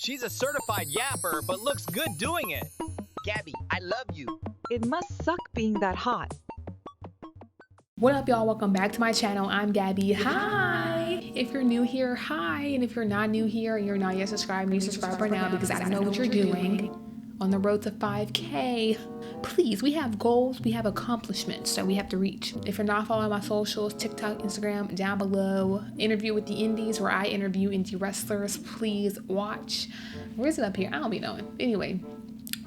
She's a certified yapper, but looks good doing it. Gabby, I love you. It must suck being that hot. What up, y'all? Welcome back to my channel. I'm Gabby. Hi! If you're new here, hi. And if you're not new here and you're not yet subscribed, you subscribe right now because I know what you're doing. On the road to 5K. Please, we have goals, we have accomplishments that we have to reach. If you're not following my socials, TikTok, Instagram, down below. Interview with the Indies, where I interview indie wrestlers. Please watch. Where is it up here? I don't be knowing. Anyway,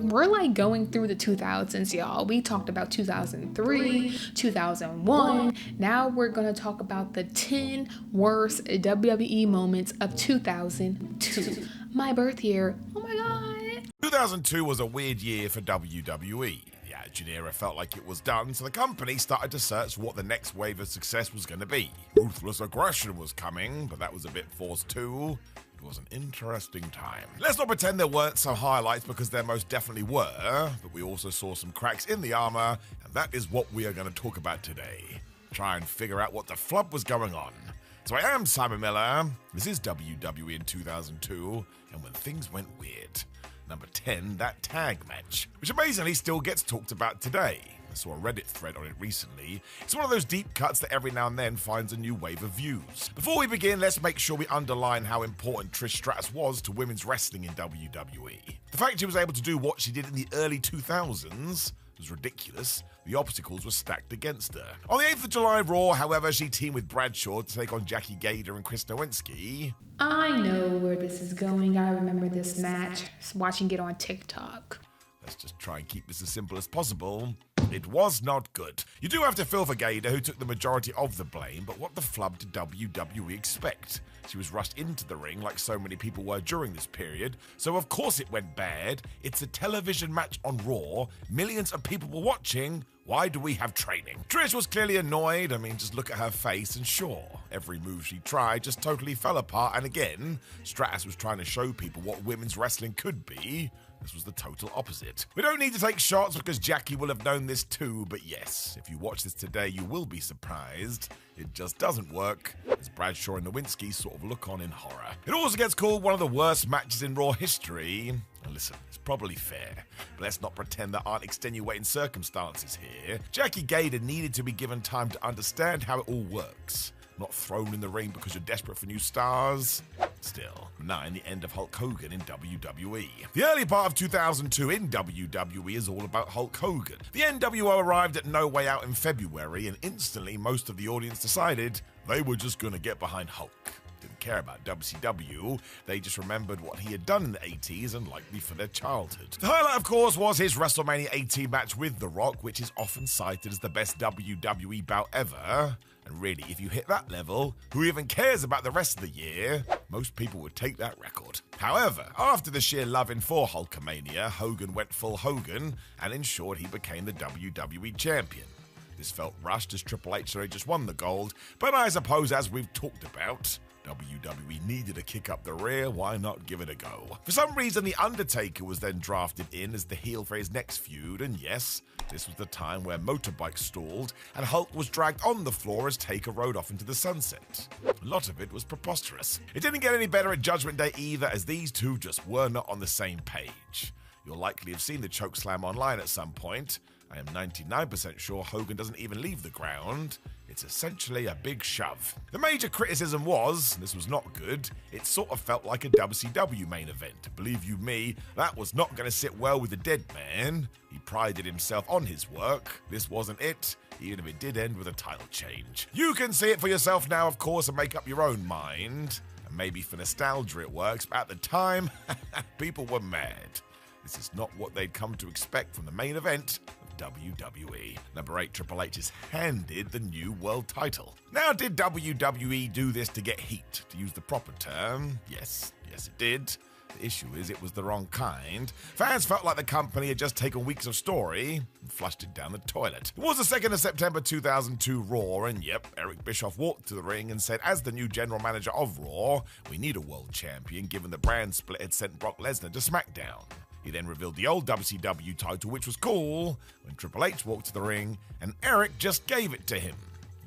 we're like going through the 2000s, y'all. We talked about 2003, 2001. Now we're gonna talk about the 10 worst WWE moments of 2002. My birth year. Oh my God. 2002 was a weird year for WWE. The Attitude Era felt like it was done, so the company started to search for what the next wave of success was going to be. Ruthless Aggression was coming, but that was a bit forced too. It was an interesting time. Let's not pretend there weren't some highlights, because there most definitely were, but we also saw some cracks in the armor, and that is what we are going to talk about today. Try and figure out what the flub was going on. So I am Simon Miller, this is WWE in 2002, and when things went weird. Number 10, that tag match, which amazingly still gets talked about today. I saw a Reddit thread on it recently. It's one of those deep cuts that every now and then finds a new wave of views. Before we begin, let's make sure we underline how important Trish Stratus was to women's wrestling in WWE. The fact she was able to do what she did in the early 2000s was ridiculous. The obstacles were stacked against her. On the 8th of July Raw, however, she teamed with Bradshaw to take on Jackie Gator and Chris Nowinski. I know where this is going. I remember this match, watching it on TikTok. Let's just try and keep this as simple as possible. It was not good. You do have to feel for Gator, who took the majority of the blame, but what the flub did WWE expect? She was rushed into the ring like so many people were during this period, so of course it went bad. It's a television match on Raw. Millions of people were watching. Why do we have training? Trish was clearly annoyed. I mean, just look at her face and sure, every move she tried just totally fell apart. And again, Stratus was trying to show people what women's wrestling could be. This was the total opposite. We don't need to take shots because Jackie will have known this too, but yes, if you watch this today, you will be surprised. It just doesn't work, as Bradshaw and Nowinski sort of look on in horror. It also gets called one of the worst matches in Raw history. And listen, it's probably fair, but let's not pretend there aren't extenuating circumstances here. Jackie Gator needed to be given time to understand how it all works. Not thrown in the ring because you're desperate for new stars. Still, 9, the end of Hulk Hogan in WWE. The early part of 2002 in WWE is all about Hulk Hogan. The NWO arrived at No Way Out in February, and instantly most of the audience decided they were just gonna get behind Hulk. Didn't care about WCW, they just remembered what he had done in the 80s and liked me for their childhood. The highlight, of course, was his WrestleMania 18 match with The Rock, which is often cited as the best WWE bout ever. And really, if you hit that level, who even cares about the rest of the year? Most people would take that record. However, after the sheer loving for Hulkamania, Hogan went full Hogan and ensured he became the WWE champion. This felt rushed as Triple H had just won the gold, but I suppose as we've talked about, WWE needed a kick up the rear, why not give it a go? For some reason, The Undertaker was then drafted in as the heel for his next feud, and yes, this was the time where motorbikes stalled and Hulk was dragged on the floor as Taker rode off into the sunset. A lot of it was preposterous. It didn't get any better at Judgment Day either, as these two just were not on the same page. You'll likely have seen the chokeslam online at some point. I am 99% sure Hogan doesn't even leave the ground. It's essentially a big shove. The major criticism was, this was not good, it sort of felt like a WCW main event. Believe you me, that was not going to sit well with the dead man. He prided himself on his work. This wasn't it, even if it did end with a title change. You can see it for yourself now, of course, and make up your own mind. And maybe for nostalgia it works, but at the time, people were mad. This is not what they'd come to expect from the main event of WWE. Number 8, Triple H is handed the new world title. Now, did WWE do this to get heat, to use the proper term? Yes, it did. The issue is it was the wrong kind. Fans felt like the company had just taken weeks of story and flushed it down the toilet. It was the 2nd of September 2002 Raw, and yep, Eric Bischoff walked to the ring and said, as the new general manager of Raw, we need a world champion given the brand split had sent Brock Lesnar to SmackDown. He then revealed the old WCW title, which was cool, when Triple H walked to the ring and Eric just gave it to him.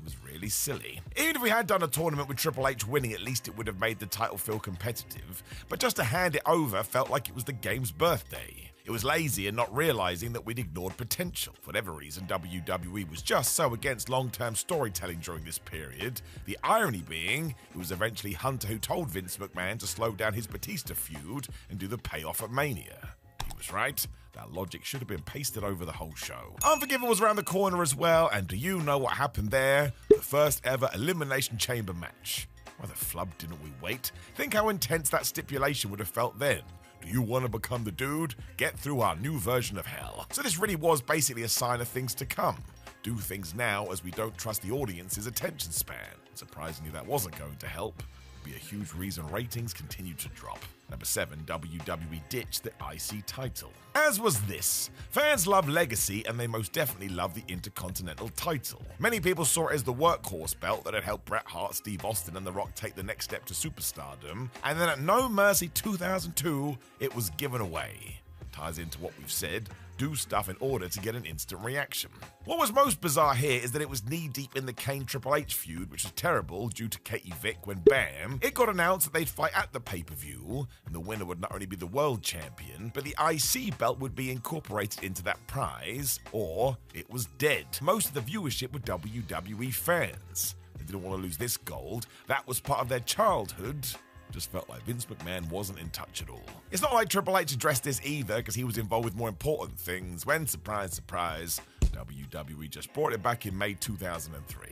was really silly. Even if we had done a tournament with Triple H winning, at least it would have made the title feel competitive. But just to hand it over felt like it was the game's birthday. It was lazy and not realizing that we'd ignored potential. For whatever reason, WWE was just so against long-term storytelling during this period. The irony being, it was eventually Hunter who told Vince McMahon to slow down his Batista feud and do the payoff at Mania. He was right. That logic should have been pasted over the whole show. Unforgiven was around the corner as well, and do you know what happened there? The first ever Elimination Chamber match. Why the flub didn't we wait? Think how intense that stipulation would have felt then. Do you want to become the dude? Get through our new version of hell. So this really was basically a sign of things to come. Do things now as we don't trust the audience's attention span. Surprisingly, that wasn't going to help. Be a huge reason ratings continued to drop. Number 7, WWE ditched the IC title. As was this. Fans love Legacy and they most definitely love the Intercontinental title. Many people saw it as the workhorse belt that had helped Bret Hart, Steve Austin and The Rock take the next step to superstardom, and then at No Mercy 2002, it was given away. Ties into what we've said. Do stuff in order to get an instant reaction. What was most bizarre here is that it was knee-deep in the Kane Triple H feud, which was terrible due to Katie Vick when, bam, it got announced that they'd fight at the pay-per-view, and the winner would not only be the world champion, but the IC belt would be incorporated into that prize, or it was dead. Most of the viewership were WWE fans. They didn't want to lose this gold. That was part of their childhood. Just felt like Vince McMahon wasn't in touch at all. It's not like Triple H addressed this either, because he was involved with more important things when, surprise, surprise, WWE just brought it back in May 2003.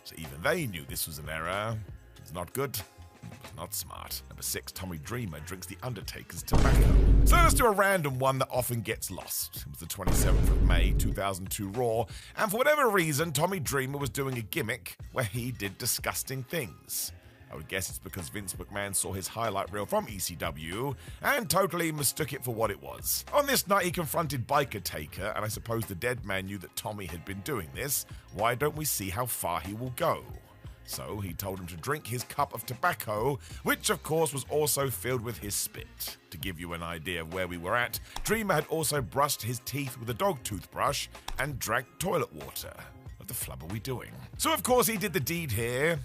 So even they knew this was an error. It was not good. It was not smart. Number 6, Tommy Dreamer drinks The Undertaker's tobacco. So let's do a random one that often gets lost. It was the 27th of May 2002 Raw, and for whatever reason, Tommy Dreamer was doing a gimmick where he did disgusting things. I would guess it's because Vince McMahon saw his highlight reel from ECW and totally mistook it for what it was. On this night, he confronted Biker Taker, and I suppose the dead man knew that Tommy had been doing this. Why don't we see how far he will go? So he told him to drink his cup of tobacco, which of course was also filled with his spit. To give you an idea of where we were at, Dreamer had also brushed his teeth with a dog toothbrush and drank toilet water. What the flub are we doing? So of course he did the deed here.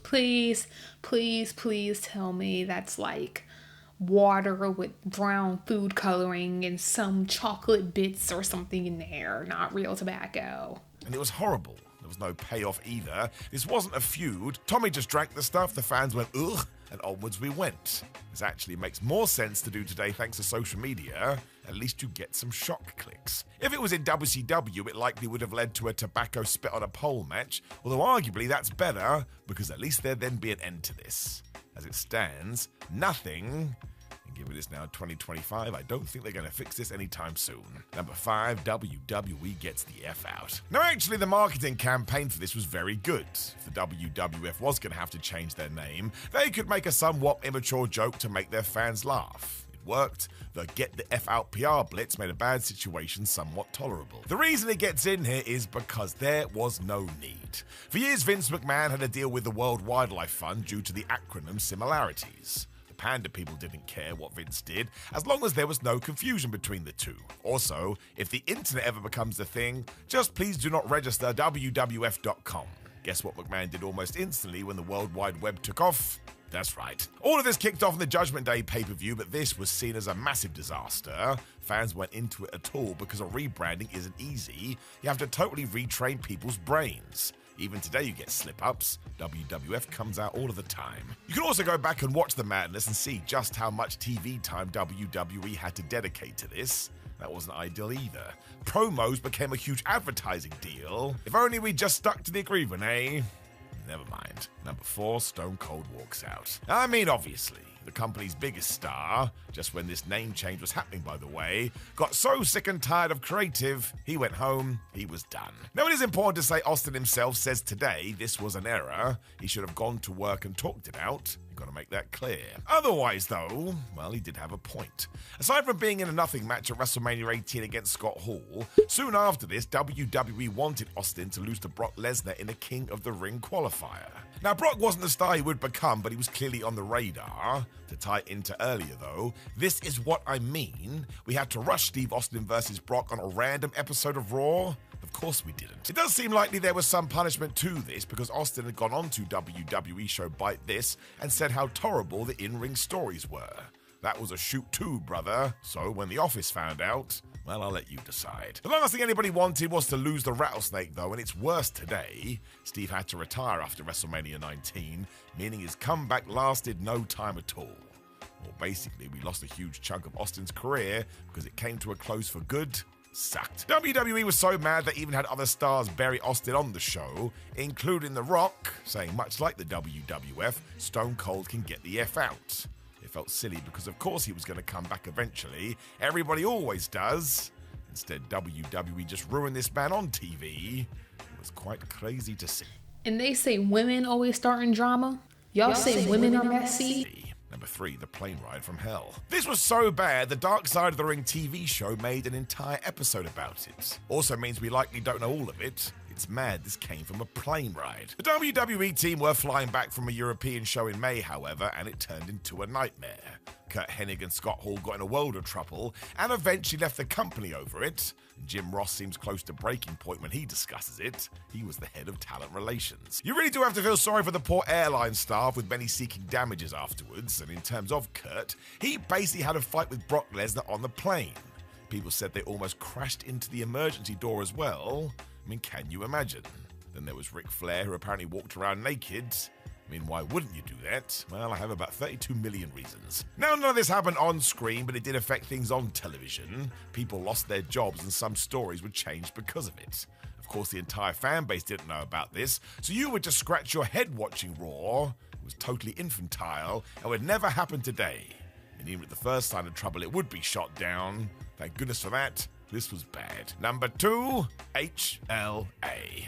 Please, please, please tell me that's like water with brown food coloring and some chocolate bits or something in there, not real tobacco. And it was horrible. There was no payoff either. This wasn't a feud. Tommy just drank the stuff, the fans went ugh, and onwards we went. This actually makes more sense to do today thanks to social media. At least you get some shock clicks. If it was in WCW, it likely would have led to a tobacco spit on a pole match, although arguably that's better, because at least there'd then be an end to this. As it stands, nothing. And given it's now 2025, I don't think they're going to fix this anytime soon. Number 5, WWE gets the F out. Now actually, the marketing campaign for this was very good. If the WWF was going to have to change their name, they could make a somewhat immature joke to make their fans laugh. Worked. The Get the F Out PR blitz made a bad situation somewhat tolerable. The reason it gets in here is because there was no need. For years, Vince McMahon had a deal with the World Wildlife Fund due to the acronym similarities. The Panda people didn't care what Vince did, as long as there was no confusion between the two. Also, if the internet ever becomes a thing, just please do not register WWF.com. Guess what McMahon did almost instantly when the World Wide Web took off? That's right. All of this kicked off in the Judgment Day pay-per-view, but this was seen as a massive disaster. Fans weren't into it at all because a rebranding isn't easy. You have to totally retrain people's brains. Even today you get slip-ups. WWF comes out all of the time. You can also go back and watch the madness and see just how much TV time WWE had to dedicate to this. That wasn't ideal either. Promos became a huge advertising deal. If only we just stuck to the agreement, eh? Never mind. Number 4, Stone Cold walks out. I mean, obviously, the company's biggest star, just when this name change was happening, by the way, got so sick and tired of creative, he went home, he was done. Now, it is important to say Austin himself says today this was an error. He should have gone to work and talked it out. You've got to make that clear. Otherwise, though, well, he did have a point. Aside from being in a nothing match at WrestleMania 18 against Scott Hall, soon after this, WWE wanted Austin to lose to Brock Lesnar in a King of the Ring qualifier. Now, Brock wasn't the star he would become, but he was clearly on the radar. To tie it into earlier, though, this is what I mean. We had to rush Steve Austin versus Brock on a random episode of Raw. Of course we didn't. It does seem likely there was some punishment to this because Austin had gone on to WWE show Bite This and said how terrible the in-ring stories were. That was a shoot too, brother. So when The Office found out, well, I'll let you decide. The last thing anybody wanted was to lose the rattlesnake, though, and it's worse today. Steve had to retire after WrestleMania 19, meaning his comeback lasted no time at all. Well, basically, we lost a huge chunk of Austin's career because it came to a close for good. Sucked. WWE was so mad they even had other stars bury Austin on the show, including The Rock, saying much like the WWF, Stone Cold can get the F out. It felt silly because of course he was going to come back eventually. Everybody always does. Instead, WWE just ruined this man on TV. It was quite crazy to see. And they say women always start in drama. Y'all say women are messy. Number 3, The Plane Ride from Hell. This was so bad, the Dark Side of the Ring TV show made an entire episode about it. Also means we likely don't know all of it. It's mad this came from a plane ride. The WWE team were flying back from a European show in May, however, and it turned into a nightmare. Kurt Hennig and Scott Hall got in a world of trouble and eventually left the company over it. Jim Ross seems close to breaking point when he discusses it. He was the head of talent relations. You really do have to feel sorry for the poor airline staff, with many seeking damages afterwards. And in terms of Kurt, he basically had a fight with Brock Lesnar on the plane. People said they almost crashed into the emergency door as well. I mean, can you imagine? Then there was Ric Flair, who apparently walked around naked. I mean, why wouldn't you do that? Well, I have about 32 million reasons. Now, none of this happened on screen, but it did affect things on television. People lost their jobs and some stories were changed because of it. Of course, the entire fan base didn't know about this, so you would just scratch your head watching Raw. It was totally infantile and would never happen today. And even at the first sign of trouble, it would be shot down. Thank goodness for that. This was bad. Number 2, HLA.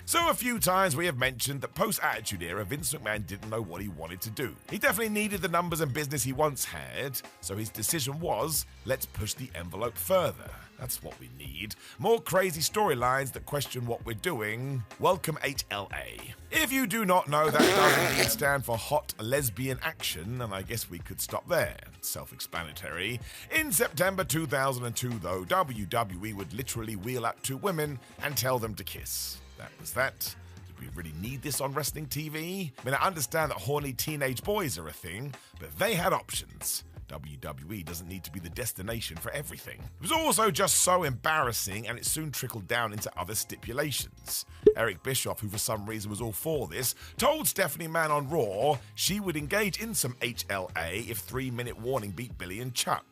So a few times we have mentioned that post-Attitude Era, Vince McMahon didn't know what he wanted to do. He definitely needed the numbers and business he once had, so his decision was, let's push the envelope further. That's what we need. More crazy storylines that question what we're doing. Welcome HLA. If you do not know, that does indeed stand for Hot Lesbian Action, and I guess we could stop there. Self-explanatory. In September 2002, though, WWE would literally wheel out 2 women and tell them to kiss. That was that. Did we really need this on wrestling TV? I mean, I understand that horny teenage boys are a thing, but they had options. WWE doesn't need to be the destination for everything. It was also just so embarrassing, and it soon trickled down into other stipulations. Eric Bischoff, who for some reason was all for this, told Stephanie Mann on Raw she would engage in some HLA if 3-minute warning beat Billy and Chuck.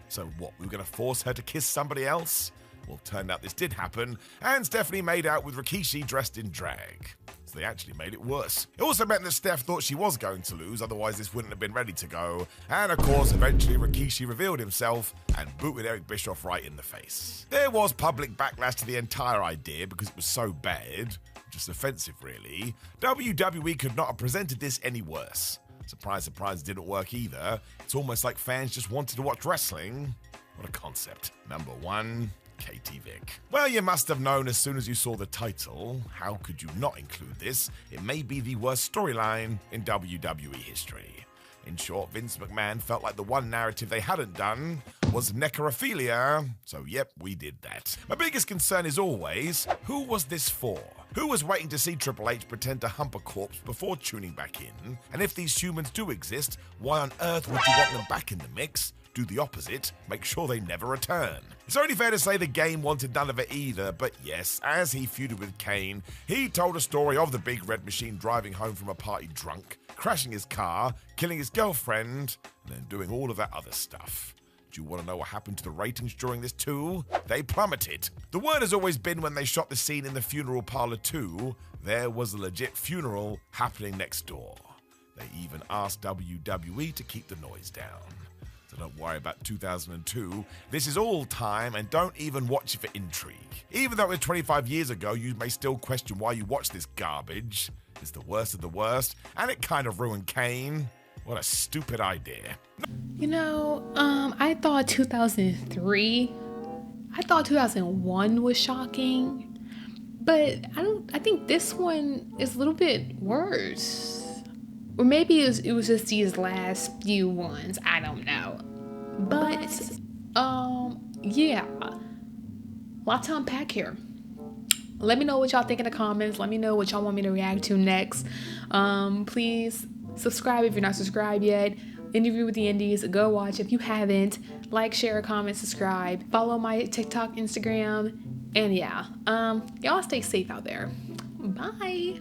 So what, we were going to force her to kiss somebody else? Well, turned out this did happen, and Stephanie made out with Rikishi dressed in drag. So they actually made it worse. It also meant that Steph thought she was going to lose, otherwise this wouldn't have been ready to go. And of course, eventually Rikishi revealed himself and booted Eric Bischoff right in the face. There was public backlash to the entire idea because it was so bad, just offensive really. WWE could not have presented this any worse. Surprise, surprise, it didn't work either. It's almost like fans just wanted to watch wrestling. What a concept. Number 1. Katie Vick. Well, you must have known as soon as you saw the title. How could you not include this? It may be the worst storyline in WWE history. In short, Vince McMahon felt like the one narrative they hadn't done was necrophilia, so yep, we did that. My biggest concern is always, who was this for? Who was waiting to see Triple H pretend to hump a corpse before tuning back in? And if these humans do exist, why on earth would you want them back in the mix? Do the opposite, make sure they never return. It's only fair to say the game wanted none of it either, but yes, as he feuded with Kane, he told a story of the Big Red Machine driving home from a party drunk, crashing his car, killing his girlfriend, and then doing all of that other stuff. Do you want to know what happened to the ratings during this too? They plummeted. The word has always been when they shot the scene in the funeral parlor too, there was a legit funeral happening next door. They even asked WWE to keep the noise down. So don't worry about 2002. This is all time, and don't even watch it for intrigue. Even though it was 25 years ago, you may still question why you watch this garbage. It's the worst of the worst, and it kind of ruined Kane. What a stupid idea. You know, I thought 2003. I thought 2001 was shocking, but I think this one is a little bit worse. Or maybe it was just these last few ones. I don't know. But, yeah. Lot to unpack here. Let me know what y'all think in the comments. Let me know what y'all want me to react to next. Please subscribe if you're not subscribed yet. Interview with the Indies, go watch if you haven't. Like, share, comment, subscribe. Follow my TikTok, Instagram, and yeah. Y'all stay safe out there. Bye.